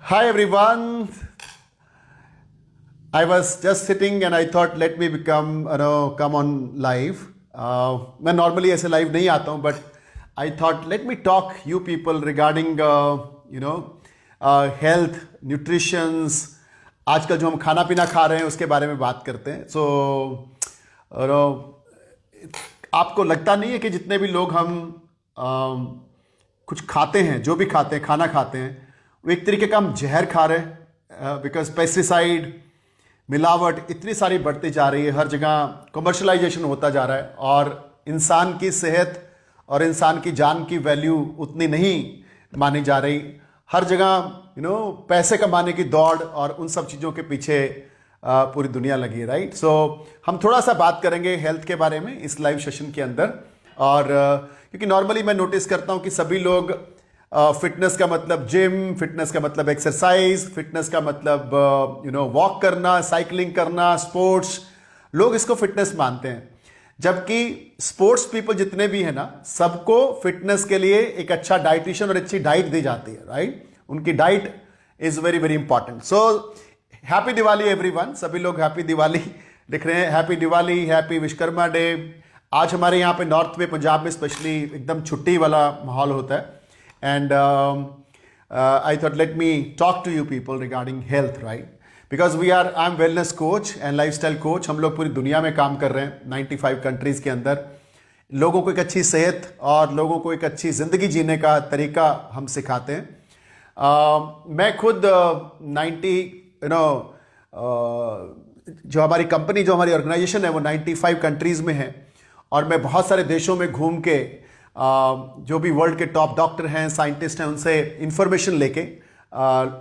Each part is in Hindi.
Hi everyone. I was just sitting and I thought let me come on live. मैं normally ऐसे live नहीं आता हूँ, but I thought let me talk you people regarding health, nutrition. आजकल जो हम खाना पीना खा रहे हैं उसके बारे में बात करते हैं. आपको लगता नहीं है कि जितने भी लोग हम कुछ खाते हैं, जो भी खाते हैं, खाना खाते हैं, वो एक तरीके का हम जहर खा रहे हैं. बिकॉज पेस्टिसाइड, मिलावट इतनी सारी बढ़ती जा रही है, हर जगह कमर्शलाइजेशन होता जा रहा है और इंसान की सेहत और इंसान की जान की वैल्यू उतनी नहीं मानी जा रही. हर जगह पैसे कमाने की दौड़ और उन सब चीज़ों के पीछे पूरी दुनिया लगी है. राइट. सो हम थोड़ा सा बात करेंगे हेल्थ के बारे में इस लाइव सेशन के अंदर. और क्योंकि नॉर्मली मैं नोटिस करता हूँ कि सभी लोग फिटनेस का मतलब जिम, फिटनेस का मतलब एक्सरसाइज, फिटनेस का मतलब वॉक करना, साइकिलिंग करना, स्पोर्ट्स, लोग इसको फिटनेस मानते हैं. जबकि स्पोर्ट्स पीपल जितने भी हैं ना, सबको फिटनेस के लिए एक अच्छा डाइटिशियन और अच्छी डाइट दी जाती है. राइट. उनकी diet is very very important. So happy Diwali everyone. सभी लोग हैप्पी दिवाली लिख रहे हैं. Happy Diwali, happy Vishwakarma day. आज हमारे यहाँ पे नॉर्थ में, पंजाब में स्पेशली एकदम छुट्टी वाला माहौल होता है. And I thought let me talk to you people regarding health, right? Because I'm wellness coach and lifestyle coach. हम लोग पूरी दुनिया में काम कर रहे हैं 95 कंट्रीज के अंदर. लोगों को एक अच्छी सेहत और लोगों को एक अच्छी ज़िंदगी जीने का तरीका हम सिखाते हैं. मैं खुद 90 जो हमारी कंपनी, जो हमारी ऑर्गेनाइजेशन है, वो 95 कंट्रीज़ में है. और मैं बहुत सारे देशों में घूम के जो भी वर्ल्ड के टॉप डॉक्टर हैं, साइंटिस्ट हैं, उनसे इंफॉर्मेशन लेके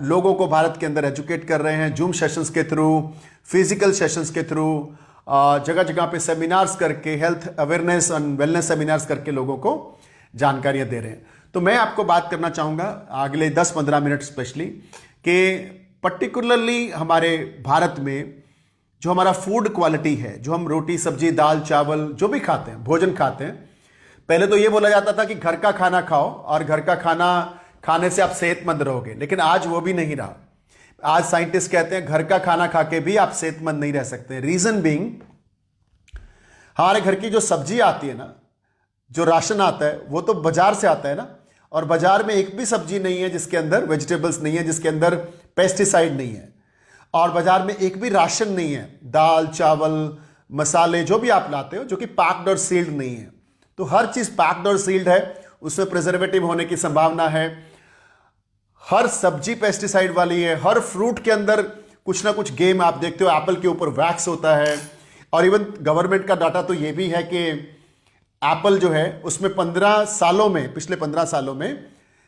लोगों को भारत के अंदर एजुकेट कर रहे हैं. जूम सेशंस के थ्रू, फिजिकल सेशंस के थ्रू, जगह जगह पे सेमिनार्स करके, health awareness and wellness seminars करके लोगों को जानकारियां दे रहे हैं. तो मैं आपको बात करना चाहूँगा अगले 10-15 मिनट स्पेशली कि पर्टिकुलरली हमारे भारत में जो हमारा फूड क्वालिटी है, जो हम रोटी सब्जी दाल चावल जो भी खाते हैं, भोजन खाते हैं, पहले तो ये बोला जाता था कि घर का खाना खाओ और घर का खाना खाने से आप सेहतमंद रहोगे. लेकिन आज वो भी नहीं रहा. आज साइंटिस्ट कहते हैं घर का खाना खा के भी आप सेहतमंद नहीं रह सकते. रीजन बीइंग, हमारे घर की जो सब्जी आती है ना, जो राशन आता है, वो तो बाजार से आता है ना. और बाजार में एक भी सब्जी नहीं है जिसके अंदर वेजिटेबल्स नहीं है, जिसके अंदर पेस्टिसाइड नहीं है. और बाजार में एक भी राशन नहीं है, दाल चावल मसाले जो भी आप लाते हो, जो कि पैक्ड और सील्ड नहीं है. तो हर चीज पैक्ड और सील्ड है, उसमें प्रिजर्वेटिव होने की संभावना है. हर सब्जी पेस्टिसाइड वाली है. हर फ्रूट के अंदर कुछ ना कुछ गेम आप देखते हो. एप्पल के ऊपर वैक्स होता है. और इवन गवर्नमेंट का डाटा तो ये भी है कि एप्पल जो है उसमें 15 सालों में, पिछले 15 सालों में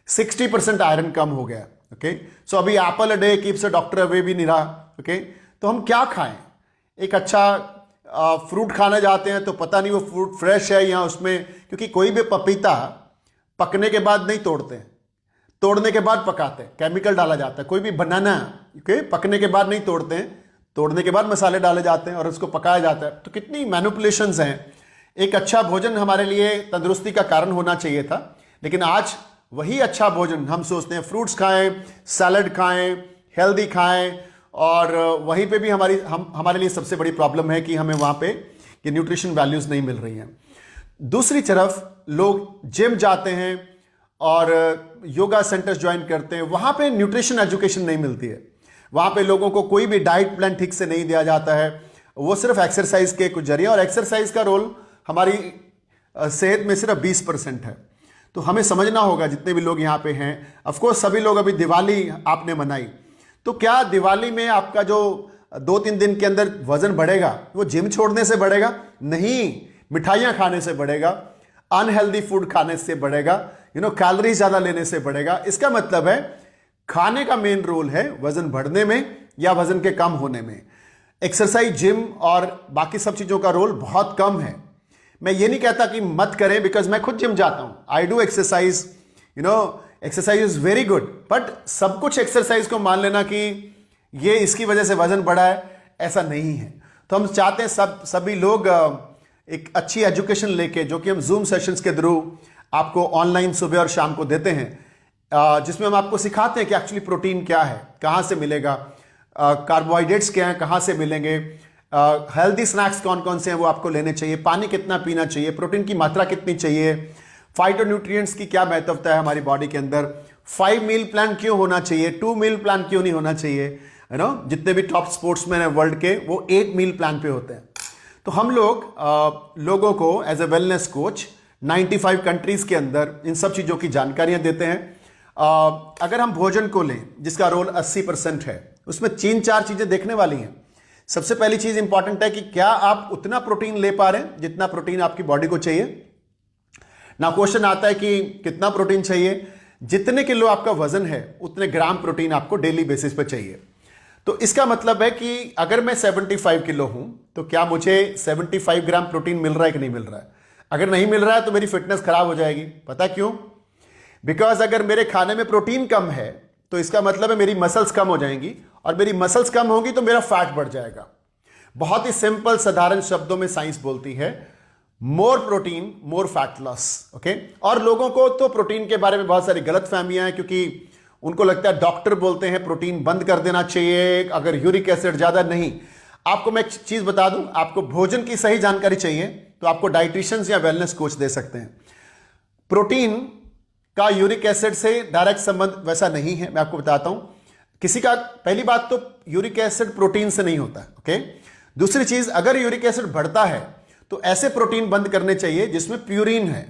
60% आयरन कम हो गया. ओके. सो अभी Apple a day keeps a doctor away भी नहीं रहा. ओके. तो हम क्या खाएं? एक अच्छा फ्रूट खाने जाते हैं तो पता नहीं वो फ्रूट फ्रेश है या उसमें, क्योंकि कोई भी पपीता पकने के बाद नहीं तोड़ते हैं, तोड़ने के बाद पकाते हैं, केमिकल डाला जाता है. कोई भी बनाना पकने के बाद नहीं तोड़ते हैं, तोड़ने के बाद मसाले डाले जाते हैं और उसको पकाया जाता है. तो कितनी मैनिपुलेशंस हैं. एक अच्छा भोजन हमारे लिए तंदुरुस्ती का कारण होना चाहिए था, लेकिन आज वही अच्छा भोजन हम सोचते हैं फ्रूट्स खाएं, सैलड खाएं, हेल्दी खाएं. और वहीं पे भी हमारे लिए सबसे बड़ी प्रॉब्लम है कि हमें वहाँ पे ये न्यूट्रिशन वैल्यूज़ नहीं मिल रही हैं. दूसरी तरफ लोग जिम जाते हैं और योगा सेंटर्स ज्वाइन करते हैं, वहाँ पे न्यूट्रिशन एजुकेशन नहीं मिलती है. वहाँ पे लोगों को कोई भी डाइट प्लान ठीक से नहीं दिया जाता है. वो सिर्फ एक्सरसाइज के कुछ जरिए, और एक्सरसाइज का रोल हमारी सेहत में सिर्फ 20% है. तो हमें समझना होगा, जितने भी लोग यहाँ पे हैं, ऑफकोर्स सभी लोग, अभी दिवाली आपने मनाई, तो क्या दिवाली में आपका जो 2-3 दिन के अंदर वजन बढ़ेगा वो जिम छोड़ने से बढ़ेगा? नहीं, मिठाइयाँ खाने से बढ़ेगा, अनहेल्दी फूड खाने से बढ़ेगा, कैलोरी ज़्यादा लेने से बढ़ेगा. इसका मतलब है खाने का मेन रोल है वजन बढ़ने में या वजन के कम होने में. एक्सरसाइज, जिम और बाकी सब चीज़ों का रोल बहुत कम है. मैं ये नहीं कहता कि मत करें, बिकॉज मैं खुद जिम जाता हूँ, I do exercise, exercise is very good. But सब कुछ एक्सरसाइज को मान लेना कि ये इसकी वजह से वजन बढ़ा है, ऐसा नहीं है. तो हम चाहते हैं सभी लोग एक अच्छी एजुकेशन लेके, जो कि हम जूम सेशंस के थ्रू आपको ऑनलाइन सुबह और शाम को देते हैं, जिसमें हम आपको सिखाते हैं कि एक्चुअली प्रोटीन क्या है, कहाँ से मिलेगा, कार्बोहाइड्रेट्स क्या हैं, कहाँ से मिलेंगे, हेल्दी स्नैक्स कौन कौन से हैं वो आपको लेने चाहिए, पानी कितना पीना चाहिए, प्रोटीन की मात्रा कितनी चाहिए, फाइटोन्यूट्रिएंट्स की क्या महत्वता है हमारी बॉडी के अंदर, 5 मील प्लान क्यों होना चाहिए, 2 मील प्लान क्यों नहीं होना चाहिए, है ना। जितने भी टॉप स्पोर्ट्समैन हैं वर्ल्ड के वो 8 मील प्लान पे होते हैं। तो हम लोग लोगों को as a wellness coach 95 countries के अंदर इन सब चीज़ों की जानकारियां देते हैं। अगर हम भोजन को लें जिसका रोल 80% है, उसमें 3-4 चीज़ें देखने वाली हैं। सबसे पहली चीज़ इंपॉर्टेंट है कि क्या आप उतना प्रोटीन ले पा रहे हैं जितना प्रोटीन आपकी बॉडी को चाहिए। ना क्वेश्चन आता है कि कितना प्रोटीन चाहिए, जितने किलो आपका वजन है उतने ग्राम प्रोटीन आपको डेली बेसिस पे चाहिए। तो इसका मतलब है कि अगर मैं 75 किलो हूं तो क्या मुझे 75 ग्राम प्रोटीन मिल रहा है कि नहीं मिल रहा है। अगर नहीं मिल रहा है तो मेरी फिटनेस खराब हो जाएगी। पता क्यों? बिकॉज अगर मेरे खाने में प्रोटीन कम है तो इसका मतलब है मेरी मसल्स कम हो जाएंगी, और मेरी मसल्स कम होंगी तो मेरा फैट बढ़ जाएगा। बहुत ही सिंपल साधारण शब्दों में साइंस बोलती है more protein more fat loss. Okay. और लोगों को तो प्रोटीन के बारे में बहुत सारी गलत फहमियां हैं, क्योंकि उनको लगता है डॉक्टर बोलते हैं प्रोटीन बंद कर देना चाहिए अगर यूरिक एसिड ज्यादा। नहीं, आपको मैं एक चीज बता दूं, आपको भोजन की सही जानकारी चाहिए तो आपको डाइटिशियंस या वेलनेस कोच दे सकते हैं। प्रोटीन का यूरिक एसिड से डायरेक्ट संबंध वैसा नहीं है, मैं आपको बताता हूं। किसी का, पहली बात तो यूरिक एसिड प्रोटीन से नहीं होता। ओके। दूसरी चीज, अगर यूरिक एसिड बढ़ता है तो ऐसे प्रोटीन बंद करने चाहिए जिसमें प्यूरिन है,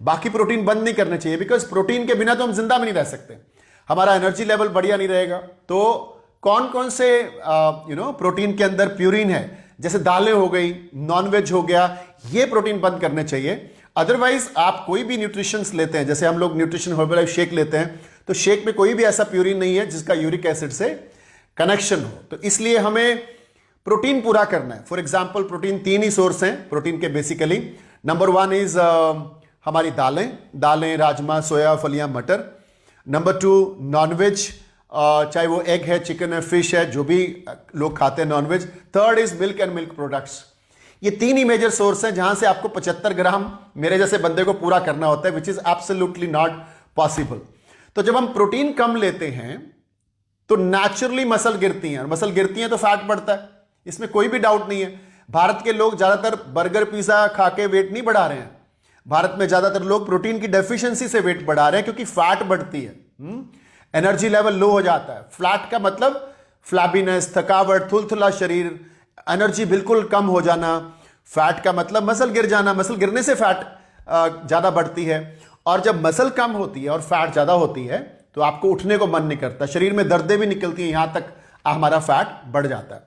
बाकी प्रोटीन बंद नहीं करने चाहिए। बिकॉज प्रोटीन के बिना तो हम जिंदा में नहीं रह सकते, हमारा एनर्जी लेवल बढ़िया नहीं रहेगा। तो कौन कौन से प्रोटीन के अंदर प्यूरिन है, जैसे दालें हो गई, नॉनवेज हो गया, ये प्रोटीन बंद करने चाहिए। अदरवाइज आप कोई भी न्यूट्रिशंस लेते हैं, जैसे हम लोग न्यूट्रिशन हर्बलाइफ शेक लेते हैं, तो शेक में कोई भी ऐसा प्यूरिन नहीं है जिसका यूरिक एसिड से कनेक्शन हो। तो इसलिए हमें प्रोटीन पूरा करना है। For example, protein 3 he source हैं प्रोटीन के बेसिकली। नंबर 1 इज हमारी दालें, राजमा, सोया, फलियां, मटर। नंबर 2 नॉनवेज, चाहे वो एग है, चिकन है, फिश है, जो भी लोग खाते हैं non-veg. Third is milk and milk products. ये 3 ही मेजर सोर्स हैं जहां से आपको 75 ग्राम मेरे जैसे बंदे को पूरा करना होता है, which is absolutely not possible. तो जब हम प्रोटीन कम लेते हैं तो नेचुरली मसल गिरती हैं, और मसल गिरती हैं तो फैट बढ़ता है, इसमें कोई भी डाउट नहीं है। भारत के लोग ज्यादातर बर्गर पिज्जा खा के वेट नहीं बढ़ा रहे हैं, भारत में ज्यादातर लोग प्रोटीन की डेफिशिएंसी से वेट बढ़ा रहे हैं, क्योंकि फैट बढ़ती है, एनर्जी लेवल लो हो जाता है। फ्लैट का मतलब फ्लैबीनेस, थकावट, थुलथुला शरीर, एनर्जी बिल्कुल कम हो जाना। फैट का मतलब मसल गिर जाना, मसल गिरने से फैट ज्यादा बढ़ती है। और जब मसल कम होती है और फैट ज्यादा होती है तो आपको उठने को मन नहीं करता, शरीर में दर्दें भी निकलती हैं, यहां तक हमारा फैट बढ़ जाता है।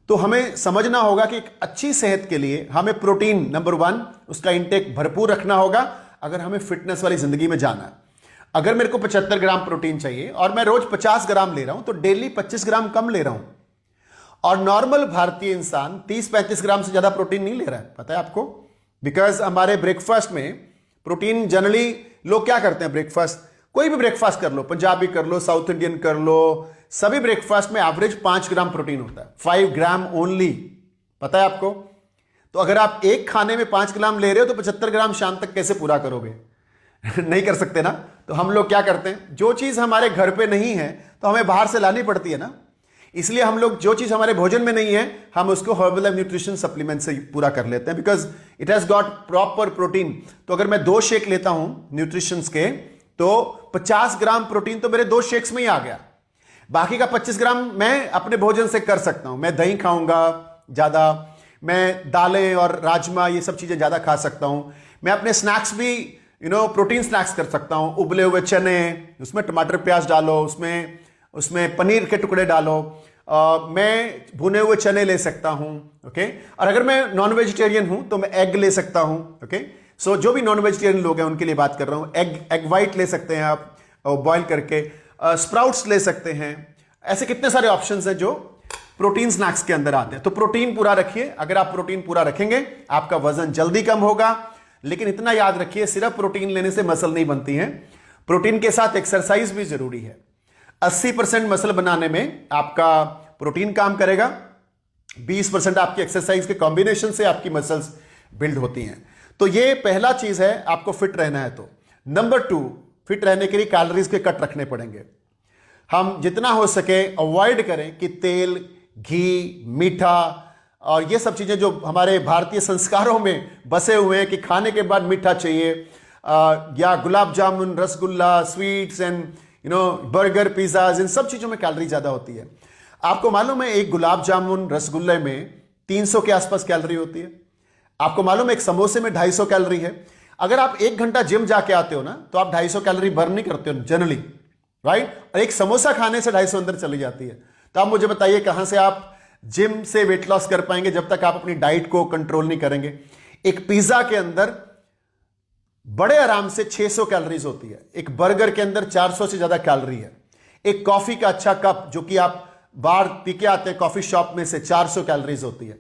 तो हमें समझना होगा कि एक अच्छी सेहत के लिए हमें प्रोटीन नंबर 1 उसका इंटेक भरपूर रखना होगा अगर हमें फिटनेस वाली जिंदगी में जाना है। अगर मेरे को 75 ग्राम प्रोटीन चाहिए और मैं रोज 50 ग्राम ले रहा हूं तो डेली 25 ग्राम कम ले रहा हूं, और नॉर्मल भारतीय इंसान 30-35 ग्राम से ज्यादा प्रोटीन नहीं ले रहा है। पता है आपको? बिकॉज हमारे ब्रेकफास्ट में प्रोटीन, जनरली लोग क्या करते हैं, ब्रेकफास्ट, कोई भी ब्रेकफास्ट कर लो, पंजाबी कर लो, साउथ इंडियन कर लो, सभी ब्रेकफास्ट में एवरेज 5 ग्राम प्रोटीन होता है, 5 ग्राम ओनली। पता है आपको? तो अगर आप एक खाने में 5 ग्राम ले रहे हो तो 75 ग्राम शाम तक कैसे पूरा करोगे? नहीं कर सकते ना। तो हम लोग क्या करते हैं, जो चीज हमारे घर पे नहीं है तो हमें बाहर से लानी पड़ती है ना। इसलिए हम लोग जो चीज हमारे भोजन में नहीं है हम उसको हर्बल न्यूट्रिशन सप्लीमेंट से पूरा कर लेते हैं, because it has got proper protein. तो अगर मैं 2 शेक लेता हूं न्यूट्रिशंस के तो 50 ग्राम प्रोटीन तो मेरे 2 शेक्स में ही आ गया, बाकी का 25 ग्राम मैं अपने भोजन से कर सकता हूं। मैं दही खाऊंगा ज्यादा, मैं दालें और राजमा ये सब चीजें ज्यादा खा सकता हूं। मैं अपने स्नैक्स भी प्रोटीन स्नैक्स कर सकता हूं, उबले हुए चने, उसमें टमाटर प्याज डालो, उसमें पनीर के टुकड़े डालो, मैं भुने हुए चने ले सकता हूं। ओके। और अगर मैं नॉन वेजिटेरियन हूं तो मैं एग ले सकता हूं। ओके। सो जो भी नॉन वेजिटेरियन लोग हैं उनके लिए बात कर रहा हूं, एग वाइट ले सकते हैं आप बॉईल करके, स्प्राउट्स ले सकते हैं। ऐसे कितने सारे ऑप्शंस हैं जो प्रोटीन स्नैक्स के अंदर आते हैं। तो प्रोटीन पूरा रखिए। अगर आप प्रोटीन पूरा रखेंगे आपका वजन जल्दी कम होगा। लेकिन इतना याद रखिए, सिर्फ प्रोटीन लेने से मसल नहीं बनती है, प्रोटीन के साथ एक्सरसाइज भी जरूरी है। 80% मसल बनाने में आपका प्रोटीन काम करेगा, 20% आपकी एक्सरसाइज के कॉम्बिनेशन से आपकी मसल्स बिल्ड होती हैं। तो ये पहला चीज है, आपको फिट रहना है तो। नंबर 2, फिट रहने के लिए कैलोरीज के कट रखने पड़ेंगे। हम जितना हो सके अवॉइड करें कि तेल, घी, मीठा और ये सब चीज़ें जो हमारे भारतीय संस्कारों में बसे हुए हैं कि खाने के बाद मीठा चाहिए, या gulab jamun, rasgulla, sweets and burger, pizzas, इन सब चीज़ों में कैलोरी ज़्यादा होती है। आपको मालूम है एक गुलाब जामुन, रसगुल्ले में 300 के आसपास कैलोरी होती है। आपको मालूम है एक समोसे में 250 कैलोरी है। अगर आप 1 घंटा जिम जाके आते हो ना तो आप 250 कैलोरी बर्न नहीं करते हो जनरली, राइट? और एक समोसा खाने से 250 अंदर चली जाती है। तो आप मुझे बताइए कहां से आप जिम से वेट लॉस कर पाएंगे जब तक आप अपनी डाइट को कंट्रोल नहीं करेंगे। एक पिज्जा के अंदर बड़े आराम से 600 कैलोरीज होती है, एक बर्गर के अंदर 400 से ज्यादा कैलोरी है, एक कॉफी का अच्छा कप जो कि आप बाहर पी के आते हैं कॉफी शॉप में से 400 कैलोरीज होती है।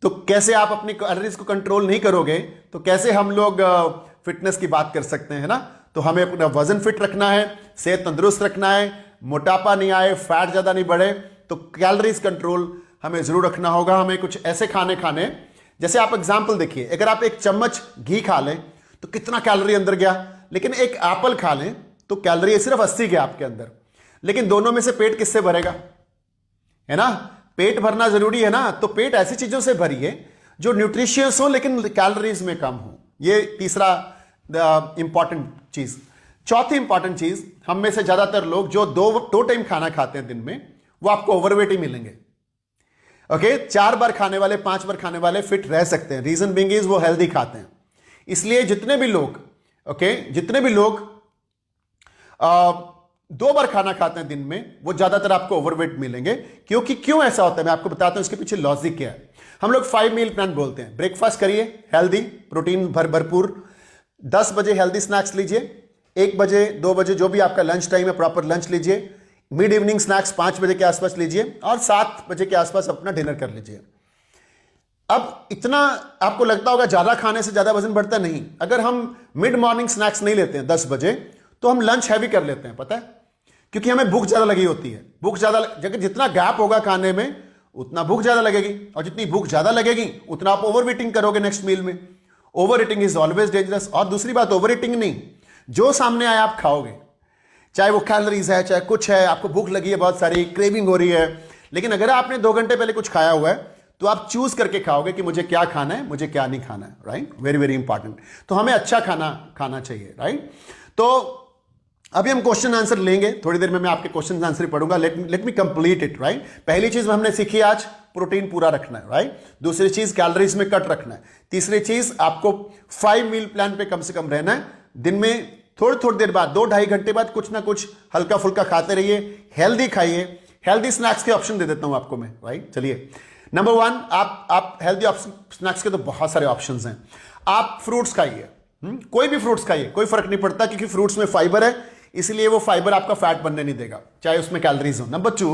तो कैसे आप अपनी कैलोरीज को कंट्रोल नहीं करोगे तो कैसे हम लोग फिटनेस की बात कर सकते हैं ना? तो हमें अपना वजन फिट रखना है, सेहत तंदुरुस्त रखना है, मोटापा नहीं आए, फैट ज्यादा नहीं बढ़े, तो कैलोरीज कंट्रोल हमें जरूर रखना होगा। हमें कुछ ऐसे खाने जैसे आप एग्जाम्पल देखिए, अगर आप 1 चम्मच घी खा लें तो कितना कैलोरी अंदर गया, लेकिन एक एप्पल खा लें तो कैलोरी सिर्फ 80 गया आपके अंदर। लेकिन दोनों में से पेट किससे भरेगा, है ना? पेट भरना जरूरी है ना, तो पेट ऐसी चीजों से भरिए जो न्यूट्रिशियस हो लेकिन कैलोरीज में कम हो। ये तीसरा इंपॉर्टेंट चीज। चौथी इंपॉर्टेंट चीज, हम में से ज्यादातर लोग जो दो टाइम खाना खाते हैं दिन में, वो आपको ओवरवेट ही मिलेंगे। ओके, 4 बार खाने वाले, 5 बार खाने वाले फिट रह सकते हैं। रीजन बिंग इज वो हेल्दी खाते हैं। इसलिए जितने भी लोग 2 बार खाना खाते हैं दिन में, वो ज्यादातर आपको ओवरवेट मिलेंगे। क्यों ऐसा होता है मैं आपको बताता हूं, इसके पीछे लॉजिक क्या है। हम लोग 5 मील प्लान बोलते हैं। ब्रेकफास्ट करिए हेल्दी, प्रोटीन भरपूर, 10 बजे हेल्दी स्नैक्स लीजिए, 1 बजे 2 बजे जो भी आपका लंच टाइम है प्रॉपर लंच लीजिए, मिड इवनिंग स्नैक्स 5 बजे के आसपास लीजिए और 7 बजे के आसपास अपना डिनर कर लीजिए। अब इतना आपको लगता होगा ज्यादा खाने से ज्यादा वजन बढ़ता नहीं। अगर हम मिड मॉर्निंग स्नैक्स नहीं लेते हैं 10 बजे, तो हम लंच हैवी कर लेते हैं, पता है? क्योंकि हमें भूख ज्यादा लगी होती है। भूख ज्यादा, जितना गैप होगा खाने में उतना भूख ज्यादा लगेगी, और जितनी भूख ज्यादा लगेगी उतना आप ओवर ईटिंग करोगे नेक्स्ट मील में। Over eating is always dangerous. और दूसरी बात, ओवर ईटिंग नहीं, जो सामने आए आप खाओगे, चाहे वो कैलोरीज है, चाहे कुछ है, आपको भूख लगी है, बहुत सारी क्रेविंग हो रही है, लेकिन अगर आपने 2 घंटे पहले कुछ खाया हुआ है तो आप चूज करके खाओगे कि मुझे क्या खाना है, मुझे क्या नहीं खाना है, राइट? Very very important. तो हमें अच्छा खाना खाना चाहिए, राइट? तो अभी हम क्वेश्चन आंसर लेंगे, थोड़ी देर में मैं आपके क्वेश्चन आंसर पढ़ूंगा। Let me complete it, right? पहली चीज हमने सीखी आज, प्रोटीन पूरा रखना है, राइट? दूसरी चीज कैलोरीज में कट रखना है। तीसरी चीज आपको 5 मील प्लान पे कम से कम रहना है। दिन में थोड़ी देर बाद, 2-2.5 घंटे बाद कुछ ना कुछ हल्का फुल्का खाते रहिए, हेल्दी खाइए। हेल्दी स्नैक्स के ऑप्शन दे देता हूं आपको मैं, राइट? चलिए, नंबर 1, आप हेल्दी स्नैक्स के तो बहुत सारे ऑप्शंस हैं। आप फ्रूट्स खाइए, कोई भी फ्रूट्स खाइए, कोई फर्क नहीं पड़ता, क्योंकि फ्रूट्स में फाइबर है, इसलिए वो फाइबर आपका फैट बनने नहीं देगा, चाहे उसमें कैलोरीज हो। नंबर 2,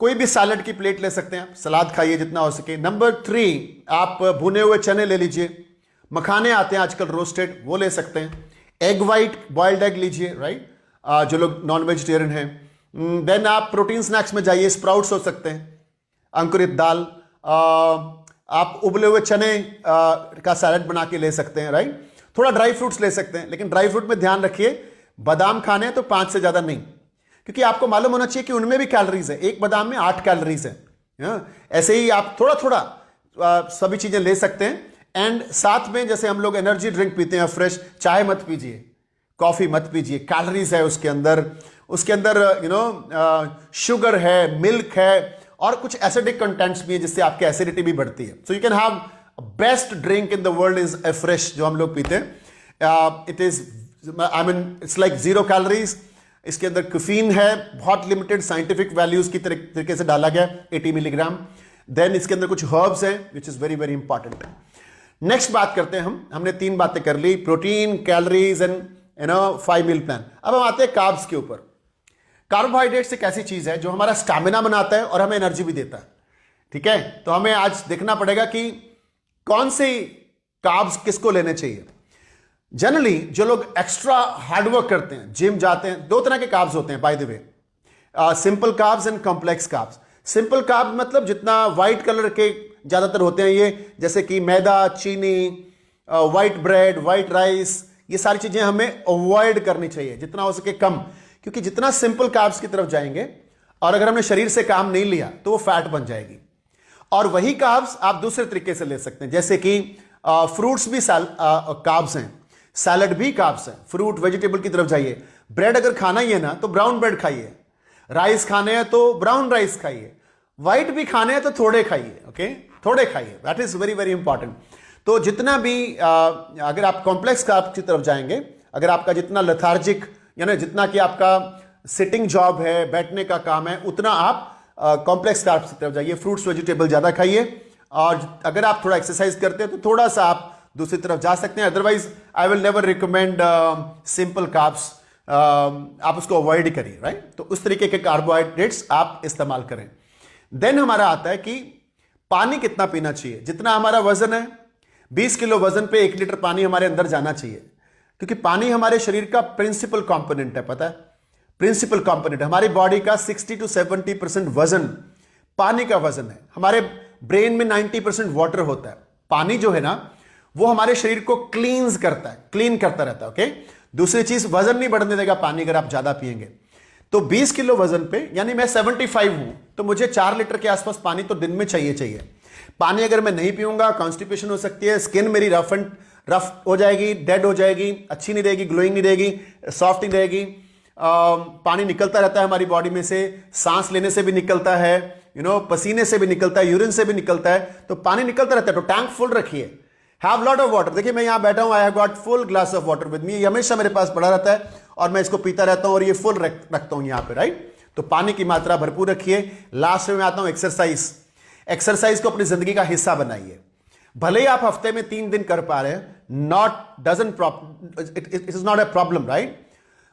कोई भी सैलड की प्लेट ले सकते हैं आप, सलाद खाइए जितना हो सके। नंबर 3, आप भुने हुए चने ले लीजिए, मखाने आते हैं आजकल रोस्टेड, वो ले सकते हैं। एग वाइट, बॉइल्ड एग लीजिए, राइट? जो लोग नॉन वेजिटेरियन हैं। देन आप प्रोटीन स्नैक्स में जाइए, स्प्राउट्स हो सकते हैं, अंकुरित दाल, आप उबले हुए चने का सैलड बना के ले सकते हैं, राइट? थोड़ा ड्राई फ्रूट्स ले सकते हैं, लेकिन ड्राई फ्रूट में ध्यान रखिए, बादाम खाने हैं तो 5 से ज्यादा नहीं, क्योंकि आपको मालूम होना चाहिए कि उनमें भी कैलोरीज है। एक बादाम में 8 कैलोरीज है। ऐसे ही आप थोड़ा सभी चीजें ले सकते हैं। एंड साथ में जैसे हम लोग एनर्जी ड्रिंक पीते हैं फ्रेश, चाय मत पीजिए, कॉफी मत पीजिए, कैलोरीज है उसके अंदर शुगर है, मिल्क है, और कुछ एसिडिक कंटेंट्स भी है जिससे आपकी एसिडिटी भी बढ़ती है। So you can have best drink in the world is a fresh, जो हम लोग पीते हैं। It is it's like 0 calories. इसके अंदर कैफीन है, बहुत लिमिटेड साइंटिफिक वैल्यूज की तरीके से डाला गया, 80 मिलीग्राम। देन इसके अंदर कुछ हर्ब्स हैं which is very very important. Next बात करते हैं हमने 3 बातें कर ली, protein, calories and 5 meal plan. अब हम आते हैं कार्ब्स के ऊपर। कार्बोहाइड्रेट्स एक ऐसी चीज है जो हमारा स्टैमिना बनाता है और हमें एनर्जी भी देता है, ठीक है? तो हमें आज देखना पड़ेगा कि कौन से कार्ब्स किसको लेने चाहिए। जनरली जो लोग एक्स्ट्रा हार्डवर्क करते हैं, जिम जाते हैं, 2 तरह के कार्ब्स होते हैं by the way, simple carbs and complex carbs. Simple carb मतलब जितना व्हाइट कलर के ज्यादातर होते हैं ये, जैसे कि मैदा, चीनी, व्हाइट ब्रेड, व्हाइट राइस, ये सारी चीजें हमें अवॉइड करनी चाहिए जितना हो सके कम, क्योंकि जितना सिंपल कार्ब्स की तरफ जाएंगे और अगर हमने शरीर से काम नहीं लिया तो वो फैट बन जाएगी। और वही कार्ब्स आप दूसरे तरीके से ले सकते हैं, जैसे कि फ्रूट्स भी कार्ब्स हैं, सैलड भी कार्ब्स हैं, फ्रूट वेजिटेबल की तरफ जाइए। ब्रेड अगर खाना ही है ना तो ब्राउन ब्रेड खाइए, राइस खाने हैं तो ब्राउन राइस खाइए, व्हाइट भी खाने हैं तो थोड़े खाइए, ओके, थोड़े खाइए, that is very very important. तो जितना भी अगर आप कॉम्प्लेक्स कार्ब्स की तरफ जाएंगे, अगर आपका जितना लेथार्जिक यानी जितना कि आपका सिटिंग जॉब है, बैठने का काम है, उतना आप कॉम्प्लेक्स कार्ब्स की तरफ जाइए, फ्रूट्स वेजिटेबल ज्यादा खाइए। और अगर आप थोड़ा एक्सरसाइज करते हैं तो थोड़ा सा आप दूसरी तरफ जा सकते हैं, otherwise I will never recommend simple carbs, आप उसको अवॉइड करिए, राइट। तो उस तरीके के कार्बोहाइड्रेट्स आप इस्तेमाल करें। देन हमारा आता है कि पानी कितना पीना चाहिए। जितना हमारा वजन है, 20 किलो वजन पे 1 लीटर पानी हमारे अंदर जाना चाहिए, क्योंकि पानी हमारे शरीर का प्रिंसिपल कंपोनेंट है, पता है, प्रिंसिपल कंपोनेंट। हमारी बॉडी का 60 to 70% वजन पानी का वजन है। हमारे ब्रेन में 90% वाटर होता है। पानी जो है ना वो हमारे शरीर को क्लींस करता है, क्लीन करता रहता है, ओके। दूसरी चीज, वजन नहीं बढ़ने देगा पानी अगर आप ज्यादा पिएंगे। तो 20 किलो वजन पे, यानी मैं 75 हूं, तो मुझे 4 लीटर के आसपास पानी तो दिन में चाहिए। पानी अगर मैं नहीं पीऊंगा, कॉन्स्टिपेशन हो सकती है, स्किन मेरी रफ हो जाएगी, डेड हो जाएगी, अच्छी नहीं रहेगी, ग्लोइंग नहीं रहेगी, सॉफ्ट नहीं रहेगी। पानी निकलता रहता है हमारी बॉडी में से, सांस लेने से भी निकलता है, पसीने से भी निकलता है, यूरिन से भी निकलता है, तो पानी निकलता रहता है। तो टैंक फुल रखिए, हैव लॉट ऑफ वाटर। देखिए मैं यहां बैठा हूं, I have got full glass of water with me, ये हमेशा मेरे पास पड़ा रहता है और मैं इसको पीता रहता हूं और ये फुल रखता हूं यहां पे, राइट। तो पानी की मात्रा भरपूर रखिए। लास्ट में आता हूं एक्सरसाइज। एक्सरसाइज को अपनी जिंदगी का हिस्सा बनाइए। भले ही आप हफ्ते में 3 दिन कर पा रहे हैं, it is not a problem, right.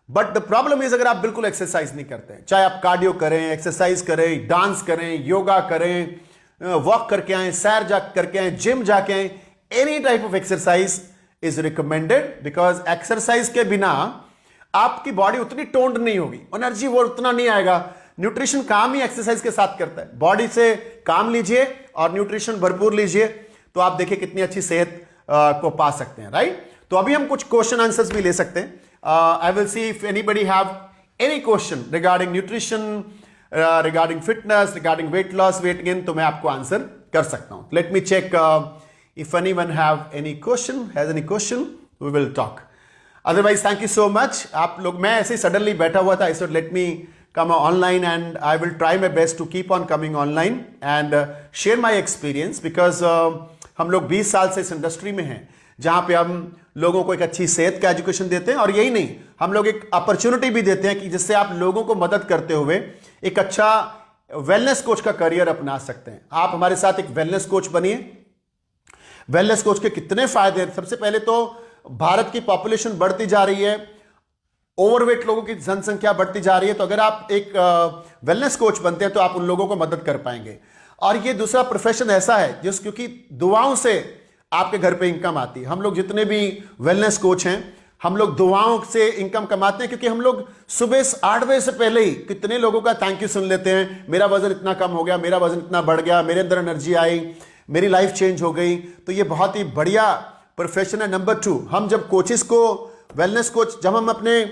But the problem is अगर आप बिल्कुल एक्सरसाइज नहीं करते हैं, चाहे आप कार्डियो करें, एक्सरसाइज करें, डांस करें, योगा करें, वॉक करके आए, सैर जा करके आए, जिम जाके आए, any type of exercise is recommended, because exercise के बिना आपकी बॉडी उतनी टोन्ड नहीं होगी, एनर्जी वो उतना नहीं आएगा। न्यूट्रिशन काम ही एक्सरसाइज के साथ करता है। बॉडी से काम लीजिए और न्यूट्रिशन भरपूर लीजिए, तो आप देखिए कितनी अच्छी सेहत को पा सकते हैं, राइट। तो अभी हम कुछ क्वेश्चन आंसर्स भी ले सकते हैं। I will see if anybody have any question regarding nutrition, regarding fitness, regarding weight loss, weight gain, तो मैं आपको आंसर कर सकता हूं। Let me check if anyone have any question, has any question, we will talk. Otherwise, thank you so much. आप लोग, मैं ऐसे ही suddenly बैठा हुआ था, I said let me come online and I will try my best to keep on coming online and share my experience because हम लोग 20 साल से इस इंडस्ट्री में हैं जहां पे हम लोगों को एक अच्छी सेहत का एजुकेशन देते हैं, और यही नहीं, हम लोग एक अपॉर्चुनिटी भी देते हैं कि जिससे आप लोगों को मदद करते हुए एक अच्छा वेलनेस कोच का करियर अपना सकते हैं। आप हमारे साथ एक वेलनेस कोच बनिए। वेलनेस कोच के कितने फायदे हैं। सबसे पहले तो भारत की पॉपुलेशन बढ़ती जा रही है, ओवरवेट लोगों की जनसंख्या बढ़ती जा रही है, तो अगर आप एक वेलनेस कोच बनते हैं तो आप उन लोगों को मदद कर पाएंगे। और ये दूसरा प्रोफेशन ऐसा है जिस, क्योंकि दुआओं से आपके घर पे इनकम आती है। हम लोग जितने भी वेलनेस कोच हैं, हम लोग दुआओं से इनकम कमाते हैं, क्योंकि हम लोग सुबह 8 बजे से पहले ही कितने लोगों का थैंक यू सुन लेते हैं। मेरा वजन इतना कम हो गया, मेरा वजन इतना बढ़ गया, मेरे अंदर एनर्जी आई, मेरी लाइफ चेंज हो गई। तो ये बहुत ही बढ़िया प्रोफेशन है। नंबर 2, हम जब कोचेस को, वेलनेस कोच, जब हम अपने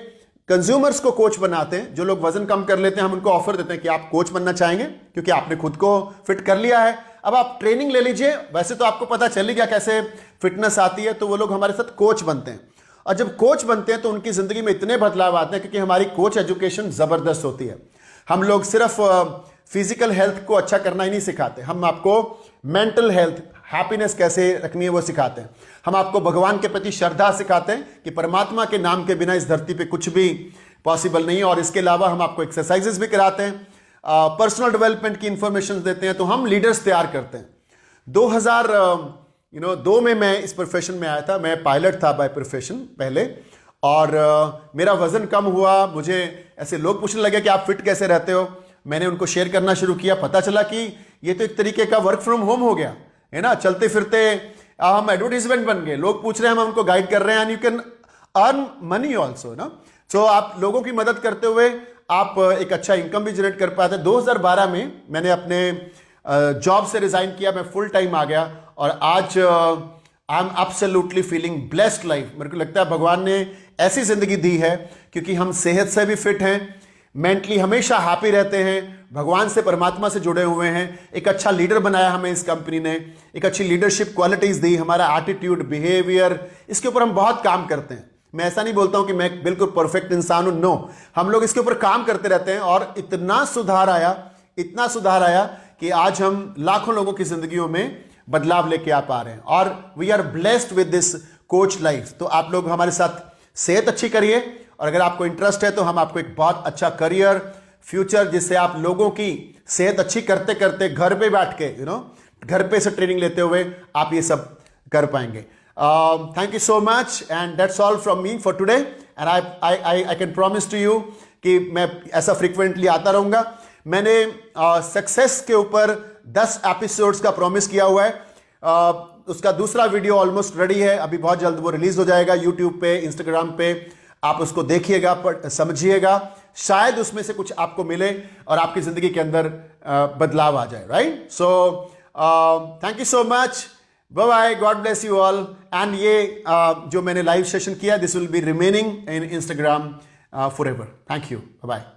कंज्यूमर्स को कोच बनाते हैं, जो लोग वजन कम कर लेते हैं, हम उनको ऑफर देते हैं कि आप कोच बनना चाहेंगे, क्योंकि आपने खुद को फिट कर लिया है, अब आप ट्रेनिंग ले लीजिए। वैसे तो आपको पता चल ही गया कैसे फिटनेस आती है, तो वो लोग हमारे साथ कोच बनते हैं। और जब कोच बनते हैं तो उनकी जिंदगी में इतने बदलाव आते हैं, क्योंकि हमारी कोच एजुकेशन जबरदस्त होती है। हम लोग सिर्फ फिजिकल हेल्थ को अच्छा करना ही नहीं सिखाते, हम आपको मेंटल हेल्थ, हैप्पीनेस कैसे रखनी है वो सिखाते हैं। हम आपको भगवान के प्रति श्रद्धा सिखाते हैं कि परमात्मा के नाम के बिना इस धरती पे कुछ भी पॉसिबल नहीं है। और इसके अलावा हम आपको एक्सरसाइजेस भी कराते हैं, पर्सनल डेवलपमेंट की इंफॉर्मेशन देते हैं। तो हम लीडर्स तैयार करते हैं। 2002 में मैं इस प्रोफेशन में आया था। मैं पायलट था बाय प्रोफेशन पहले, और मेरा वजन कम हुआ। मुझे ऐसे लोग पूछने लगे कि आप फिट कैसे रहते हो। मैंने उनको शेयर करना शुरू किया। पता चला कि ये तो एक तरीके का वर्क फ्रॉम होम हो गया है ना। चलते फिरते हम एडवर्टीजमेंट बन गए। लोग पूछ रहे हैं, हम उनको गाइड कर रहे हैं, and you can earn money also ना। सो आप लोगों की मदद करते हुए आप एक अच्छा इनकम भी जनरेट कर पाते हैं। 2012 में मैंने अपने जॉब से रिजाइन किया, मैं फुल टाइम आ गया, और आज I am absolutely feeling blessed life. मेरे को लगता है भगवान ने ऐसी जिंदगी दी है क्योंकि हम सेहत से भी फिट हैं, मेंटली हमेशा हैप्पी रहते हैं, भगवान से परमात्मा से जुड़े हुए हैं, एक अच्छा लीडर बनाया हमें इस कंपनी ने, एक अच्छी लीडरशिप क्वालिटीज दी, हमारा एटीट्यूड, बिहेवियर, इसके ऊपर हम बहुत काम करते हैं। मैं ऐसा नहीं बोलता हूं कि मैं बिल्कुल परफेक्ट इंसान हूं, नो, हम लोग इसके ऊपर काम करते रहते हैं और इतना सुधार आया कि आज हम लाखों लोगों की जिंदगियों में बदलाव लेके आ पा रहे हैं और we are blessed with this coach life. तो आप लोग हमारे साथ सेहत अच्छी करिए और अगर आपको इंटरेस्ट है तो हम आपको एक बहुत अच्छा करियर, फ्यूचर, जिससे आप लोगों की सेहत अच्छी करते करते घर पे बैठ के घर पे से ट्रेनिंग लेते हुए आप ये सब कर पाएंगे। Thank you so much and that's all from me for today and I can promise to you कि मैं ऐसा फ्रिक्वेंटली आता रहूंगा। मैंने सक्सेस के ऊपर 10 एपिसोड्स का प्रॉमिस किया हुआ है। उसका दूसरा वीडियो ऑलमोस्ट रेडी है, अभी बहुत जल्द वो रिलीज हो जाएगा यूट्यूब पे, इंस्टाग्राम पे। आप उसको देखिएगा, समझिएगा, शायद उसमें से कुछ आपको मिले और आपकी जिंदगी के अंदर बदलाव आ जाए, right? So thank you so much, bye bye, God bless you all. And ये जो मैंने लाइव सेशन किया, this will be remaining in Instagram forever. Thank you, bye bye.